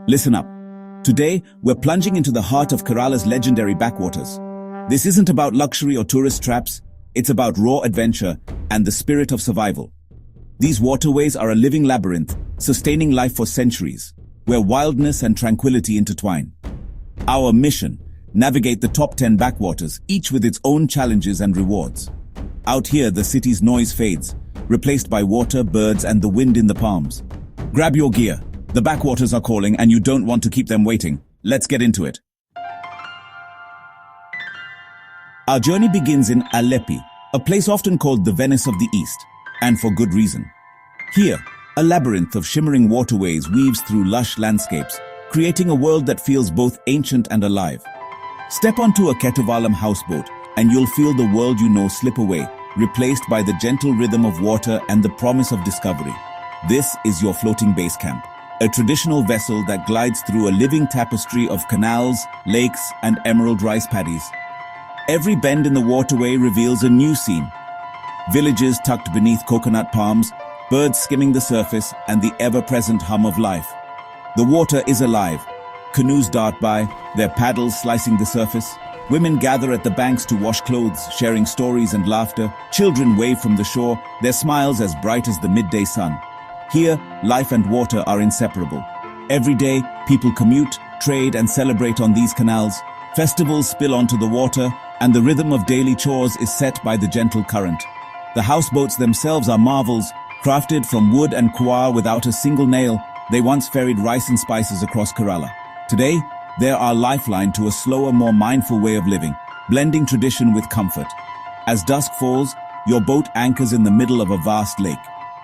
Listen up. Today, we're plunging into the heart of Kerala's legendary backwaters. This isn't about luxury or tourist traps, it's about raw adventure and the spirit of survival. These waterways are a living labyrinth, sustaining life for centuries, where wildness and tranquility intertwine. Our mission: navigate the top 10 backwaters, each with its own challenges and rewards. Out here, the city's noise fades, replaced by water, birds, and the wind in the palms. Grab your gear. The backwaters are calling, and you don't want to keep them waiting. Let's get into it. Our journey begins in Aleppi, a place often called the Venice of the East, and for good reason. Here, a labyrinth of shimmering waterways weaves through lush landscapes, creating a world that feels both ancient and alive. Step onto a Ketuvalam houseboat, and you'll feel the world you know slip away, replaced by the gentle rhythm of water and the promise of discovery. This is your floating base camp, a traditional vessel that glides through a living tapestry of canals, lakes, and emerald rice paddies. Every bend in the waterway reveals a new scene. Villages tucked beneath coconut palms, birds skimming the surface, and the ever-present hum of life. The water is alive. Canoes dart by, their paddles slicing the surface. Women gather at the banks to wash clothes, sharing stories and laughter. Children wave from the shore, their smiles as bright as the midday sun. Here, life and water are inseparable. Every day, people commute, trade, and celebrate on these canals. Festivals spill onto the water, and the rhythm of daily chores is set by the gentle current. The houseboats themselves are marvels, crafted from wood and coir without a single nail. They once ferried rice and spices across Kerala. Today, they're our lifeline to a slower, more mindful way of living, blending tradition with comfort. As dusk falls, your boat anchors in the middle of a vast lake.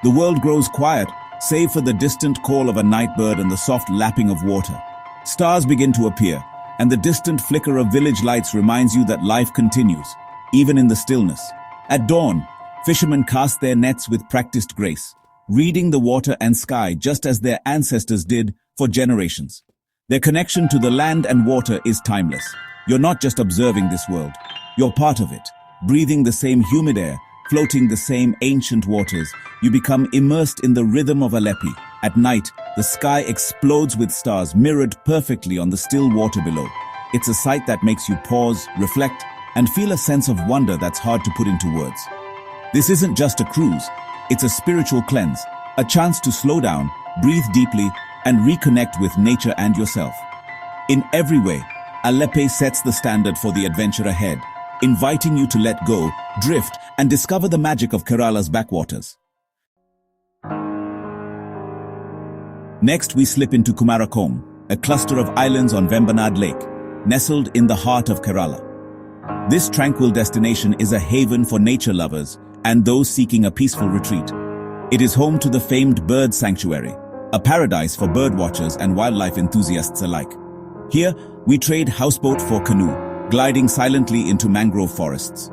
The world grows quiet, save for the distant call of a night bird and the soft lapping of water. Stars begin to appear, and the distant flicker of village lights reminds you that life continues, even in the stillness. At dawn, fishermen cast their nets with practiced grace, reading the water and sky just as their ancestors did for generations. Their connection to the land and water is timeless. You're not just observing this world, you're part of it. Breathing the same humid air, floating the same ancient waters, you become immersed in the rhythm of Aleppi. At night, the sky explodes with stars mirrored perfectly on the still water below. It's a sight that makes you pause, reflect, and feel a sense of wonder that's hard to put into words. This isn't just a cruise, it's a spiritual cleanse, a chance to slow down, breathe deeply, and reconnect with nature and yourself. In every way, Aleppi sets the standard for the adventure ahead, inviting you to let go, drift, and discover the magic of Kerala's backwaters. Next, we slip into Kumarakom, a cluster of islands on Vembanad Lake, nestled in the heart of Kerala. This tranquil destination is a haven for nature lovers and those seeking a peaceful retreat. It is home to the famed bird sanctuary, a paradise for birdwatchers and wildlife enthusiasts alike. Here, we trade houseboat for canoe, gliding silently into mangrove forests.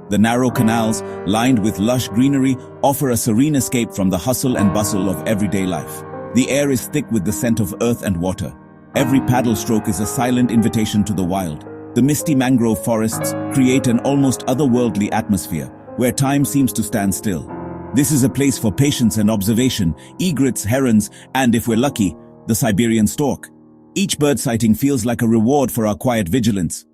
The narrow canals, lined with lush greenery, offer a serene escape from the hustle and bustle of everyday life. The air is thick with the scent of earth and water. Every paddle stroke is a silent invitation to the wild. The misty mangrove forests create an almost otherworldly atmosphere, where time seems to stand still. This is a place for patience and observation, egrets, herons, and if we're lucky, the Siberian stork. Each bird sighting feels like a reward for our quiet vigilance.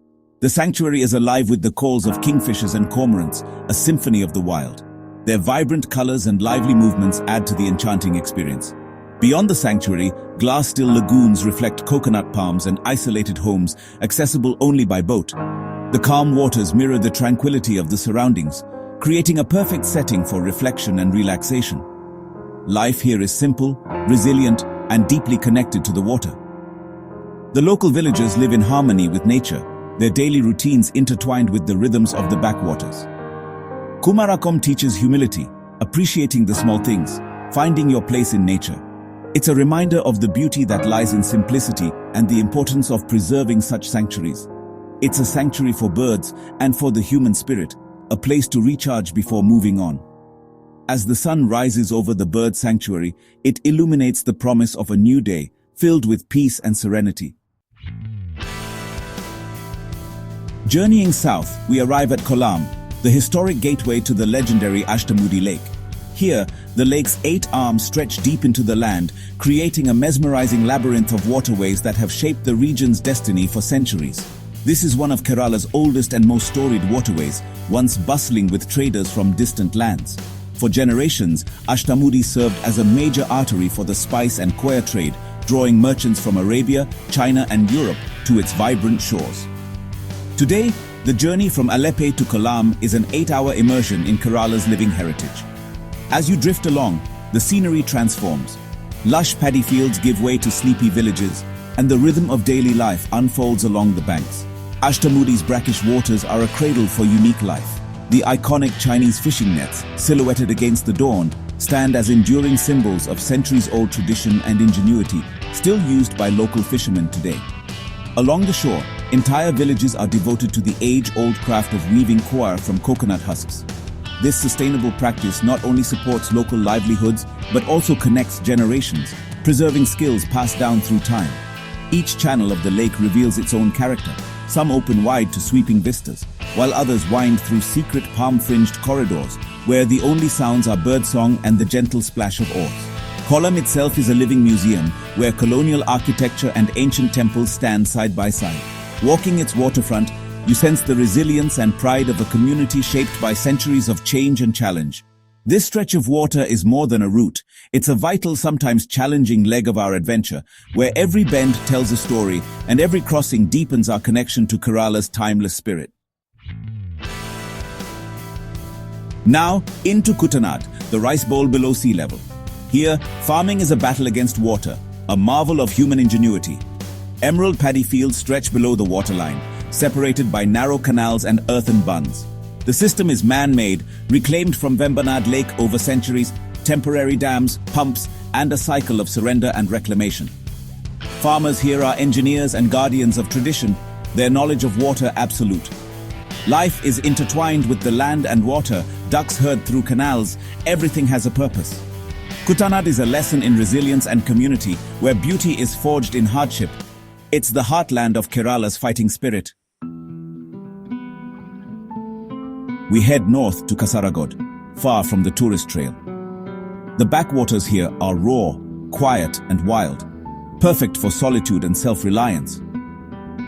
The sanctuary is alive with the calls of kingfishers and cormorants, a symphony of the wild. Their vibrant colors and lively movements add to the enchanting experience. Beyond the sanctuary, glass-still lagoons reflect coconut palms and isolated homes, accessible only by boat. The calm waters mirror the tranquility of the surroundings, creating a perfect setting for reflection and relaxation. Life here is simple, resilient, and deeply connected to the water. The local villagers live in harmony with nature, their daily routines intertwined with the rhythms of the backwaters. Kumarakom teaches humility, appreciating the small things, finding your place in nature. It's a reminder of the beauty that lies in simplicity and the importance of preserving such sanctuaries. It's a sanctuary for birds and for the human spirit, a place to recharge before moving on. As the sun rises over the bird sanctuary, it illuminates the promise of a new day, filled with peace and serenity. Journeying south, we arrive at Kollam, the historic gateway to the legendary Ashtamudi Lake. Here, the lake's 8 arms stretch deep into the land, creating a mesmerizing labyrinth of waterways that have shaped the region's destiny for centuries. This is one of Kerala's oldest and most storied waterways, once bustling with traders from distant lands. For generations, Ashtamudi served as a major artery for the spice and coir trade, drawing merchants from Arabia, China and Europe to its vibrant shores. Today, the journey from Aleppo to Kollam is an 8-hour immersion in Kerala's living heritage. As you drift along, the scenery transforms. Lush paddy fields give way to sleepy villages, and the rhythm of daily life unfolds along the banks. Ashtamudi's brackish waters are a cradle for unique life. The iconic Chinese fishing nets, silhouetted against the dawn, stand as enduring symbols of centuries-old tradition and ingenuity, still used by local fishermen today. Along the shore, entire villages are devoted to the age-old craft of weaving coir from coconut husks. This sustainable practice not only supports local livelihoods, but also connects generations, preserving skills passed down through time. Each channel of the lake reveals its own character. Some open wide to sweeping vistas, while others wind through secret palm-fringed corridors, where the only sounds are birdsong and the gentle splash of oars. Kollam itself is a living museum, where colonial architecture and ancient temples stand side by side. Walking its waterfront, you sense the resilience and pride of a community shaped by centuries of change and challenge. This stretch of water is more than a route. It's a vital, sometimes challenging leg of our adventure, where every bend tells a story and every crossing deepens our connection to Kerala's timeless spirit. Now, into Kuttanad, the rice bowl below sea level. Here, farming is a battle against water, a marvel of human ingenuity. Emerald paddy fields stretch below the waterline, separated by narrow canals and earthen bunds. The system is man-made, reclaimed from Vembanad Lake over centuries, temporary dams, pumps, and a cycle of surrender and reclamation. Farmers here are engineers and guardians of tradition, their knowledge of water absolute. Life is intertwined with the land and water, ducks herd through canals, everything has a purpose. Kuttanad is a lesson in resilience and community, where beauty is forged in hardship. It's the heartland of Kerala's fighting spirit. We head north to Kasaragod, far from the tourist trail. The backwaters here are raw, quiet and wild, perfect for solitude and self-reliance.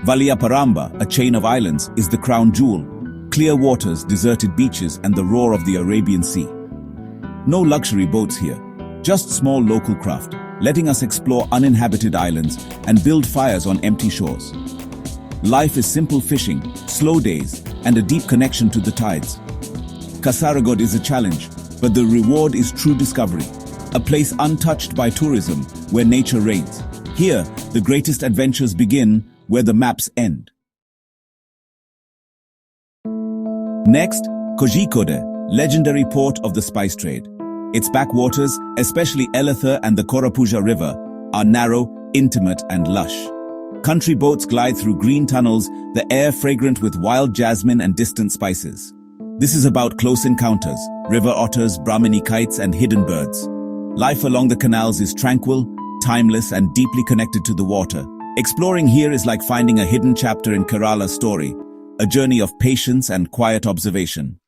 Valiapparamba, a chain of islands, is the crown jewel, clear waters, deserted beaches and the roar of the Arabian Sea. No luxury boats here, just small local craft, letting us explore uninhabited islands and build fires on empty shores. Life is simple fishing, slow days, and a deep connection to the tides. Kasaragod is a challenge, but the reward is true discovery, a place untouched by tourism, where nature reigns. Here, the greatest adventures begin where the maps end. Next, Kozhikode, legendary port of the spice trade. Its backwaters, especially Elatha and the Korapuja River, are narrow, intimate and lush. Country boats glide through green tunnels, the air fragrant with wild jasmine and distant spices. This is about close encounters, river otters, Brahmini kites and hidden birds. Life along the canals is tranquil, timeless and deeply connected to the water. Exploring here is like finding a hidden chapter in Kerala's story, a journey of patience and quiet observation.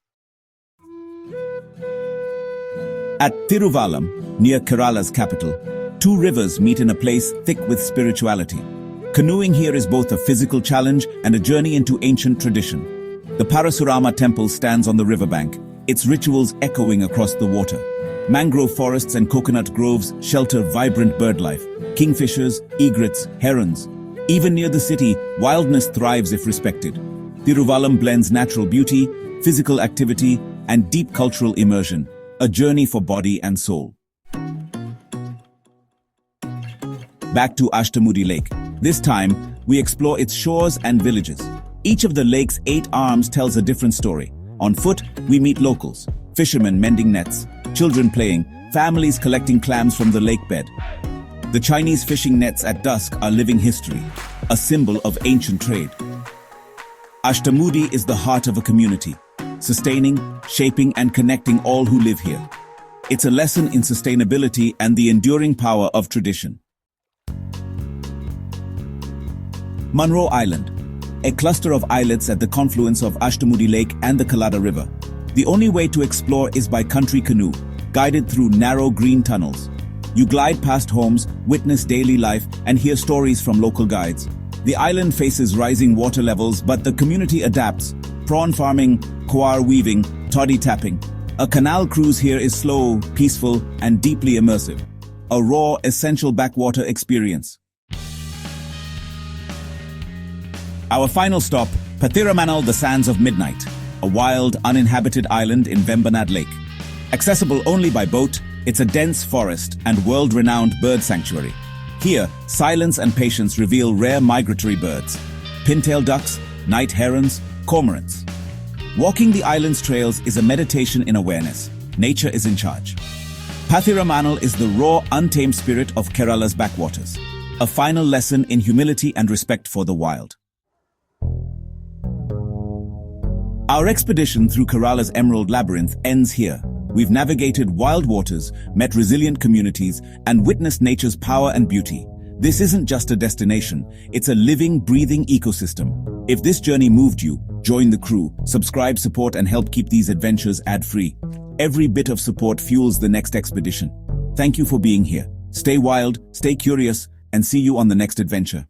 At Thiruvallam, near Kerala's capital, two rivers meet in a place thick with spirituality. Canoeing here is both a physical challenge and a journey into ancient tradition. The Parasurama temple stands on the riverbank, its rituals echoing across the water. Mangrove forests and coconut groves shelter vibrant birdlife, kingfishers, egrets, herons. Even near the city, wildness thrives if respected. Thiruvallam blends natural beauty, physical activity, and deep cultural immersion, a journey for body and soul. Back to Ashtamudi Lake. This time, we explore its shores and villages. Each of the lake's 8 arms tells a different story. On foot, we meet locals, fishermen mending nets, children playing, families collecting clams from the lake bed. The Chinese fishing nets at dusk are living history, a symbol of ancient trade. Ashtamudi is the heart of a community, sustaining, shaping and connecting all who live here. It's a lesson in sustainability and the enduring power of tradition. Munro Island, a cluster of islets at the confluence of Ashtamudi Lake and the Kalada River. The only way to explore is by country canoe. guided through narrow green tunnels. You glide past homes, witness daily life, and hear stories from local guides. The island faces rising water levels, but the community adapts. Prawn farming, coir weaving, toddy tapping. A canal cruise here is slow, peaceful, and deeply immersive. A raw, essential backwater experience. Our final stop, Pathiramanal, the Sands of Midnight, a wild, uninhabited island in Vembanad Lake. Accessible only by boat, it's a dense forest and world-renowned bird sanctuary. Here, silence and patience reveal rare migratory birds. Pintail ducks, night herons, cormorants. Walking the island's trails is a meditation in awareness. Nature is in charge. Pathiramanal is the raw, untamed spirit of Kerala's backwaters. A final lesson in humility and respect for the wild. Our expedition through Kerala's Emerald Labyrinth ends here. We've navigated wild waters, met resilient communities, and witnessed nature's power and beauty. This isn't just a destination, it's a living, breathing ecosystem. If this journey moved you, join the crew, subscribe, support, and help keep these adventures ad-free. Every bit of support fuels the next expedition. Thank you for being here. Stay wild, stay curious, and see you on the next adventure.